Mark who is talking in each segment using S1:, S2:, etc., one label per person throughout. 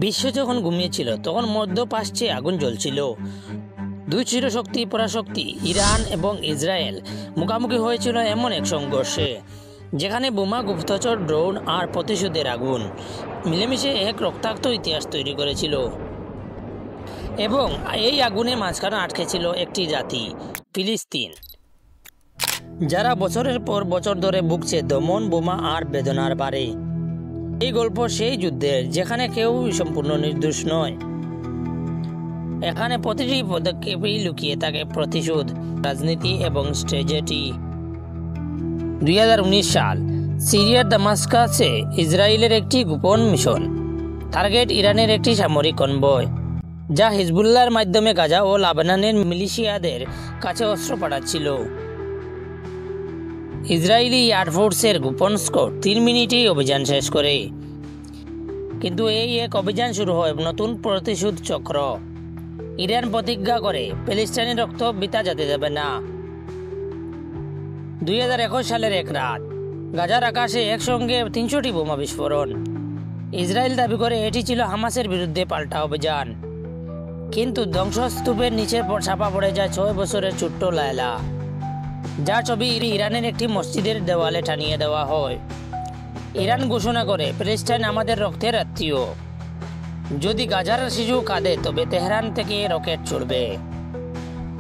S1: বিশ্ব যখন ঘুমিয়েছিল তখন মধ্যপ্রাচ্যে আগুন জ্বলছিল। দুই চিরশক্তি পরাশক্তি ইরান এবং ইসরায়েল মুখোমুখি হয়েছিল এমন এক সংঘর্ষে যেখানে বোমা, গুপ্তচর, ড্রোন আর প্রতিশোধের আগুন মিলেমিশে এক রক্তাক্ত ইতিহাস তৈরি করেছিল। এবং এই আগুনের মাঝখানে আটকে ছিল একটি জাতি, ফিলিস্তিন, যারা বছরের পর বছর ধরে ভুগছে দমন, বোমা আর বেদনার ভারে। এই গল্প সেই যুদ্ধের যেখানে কেউ সম্পূর্ণ নির্দোষ নয়। এখানে প্রতিটি পদক্ষেপেই লুকিয়ে থাকে প্রতিশোধ, রাজনীতি এবং স্ট্র্যাটেজি। 2019 সাল, সিরিয়ার দামাস্কাসে ইসরায়েলের একটি গোপন মিশন। টার্গেট ইরানের একটি সামরিক কনভয়, যা হিজবুল্লাহর মাধ্যমে গাজা ও লেবাননের মিলিশিয়াদের কাছে অস্ত্র পাঠাচ্ছিল। ইসরায়েলি এয়ারফোর্সের গোপন স্কোয়াড 3 মিনিটেই অভিযান শেষ করে। কিন্তু এই এক অভিযান শুরু হয় নতুন প্রতিশোধ চক্র। ইরান প্রতিজ্ঞা করে প্যালেস্টাইনের রক্ত বৃথা যেতে দেবে না। 2021 সালের এক রাত, গাজার আকাশে একসঙ্গে 300টি বোমা বিস্ফোরণ। ইসরায়েল দাবি করে এটি ছিল হামাসের বিরুদ্ধে পাল্টা অভিযান। কিন্তু ধ্বংসস্তূপের নিচে ছাপা পড়ে যায় 6 বছরের ছোট্ট লায়লা, যার ছবি ইরানের একটি মসজিদের দেওয়ালে টানিয়ে দেওয়া হয়। ইরান ঘোষণা করে প্যালেস্টাইন আমাদের রক্তের আত্মীয়। যদি গাজার শিশু কাঁদে তবে তেহরান থেকে রকেট ছুড়বে।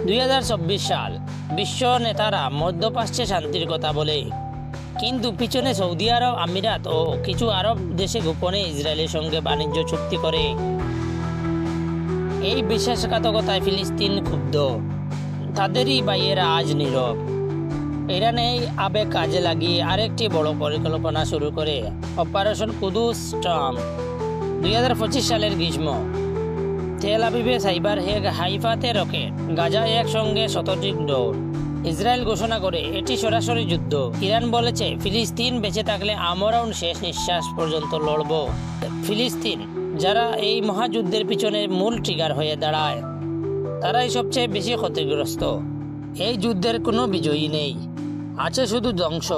S1: 2024 সাল, বিশ্ব নেতারা মধ্যপ্রাচ্যে শান্তির কথা বলে, কিন্তু পিছনে সৌদি আরব, আমিরাত ও কিছু আরব দেশে গোপনে ইসরায়েলের সঙ্গে বাণিজ্য চুক্তি করে। এই বিশ্বাসঘাতকতায় ফিলিস্তিন ক্ষুব্ধ, তাদেরই ভাইয়েরা আজ নীরব। ইরান এই আবেগ কাজে লাগিয়ে আরেকটি বড় পরিকল্পনা শুরু করে, অপারেশন কুদুস স্টর্ম। 2025 সালের গ্রীষ্ম, তেল আবিবে সাইবার হাইফাতে রকেট, গাজায় একসঙ্গে 100টি ড্রোন। ইসরায়েল ঘোষণা করে এটি সরাসরি যুদ্ধ। ইরান বলেছে ফিলিস্তিন বেঁচে থাকলে আমরাও শেষ নিঃশ্বাস পর্যন্ত লড়ব। ফিলিস্তিন, যারা এই মহাযুদ্ধের পিছনে মূল ট্রিগার হয়ে দাঁড়ায়, তারাই সবচেয়ে বেশি ক্ষতিগ্রস্ত। এই যুদ্ধের কোনো বিজয়ী নেই, আছে শুধু ধ্বংস,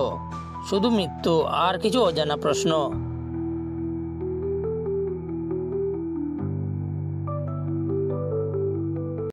S1: শুধু মৃত্যু আর কিছু অজানা প্রশ্ন।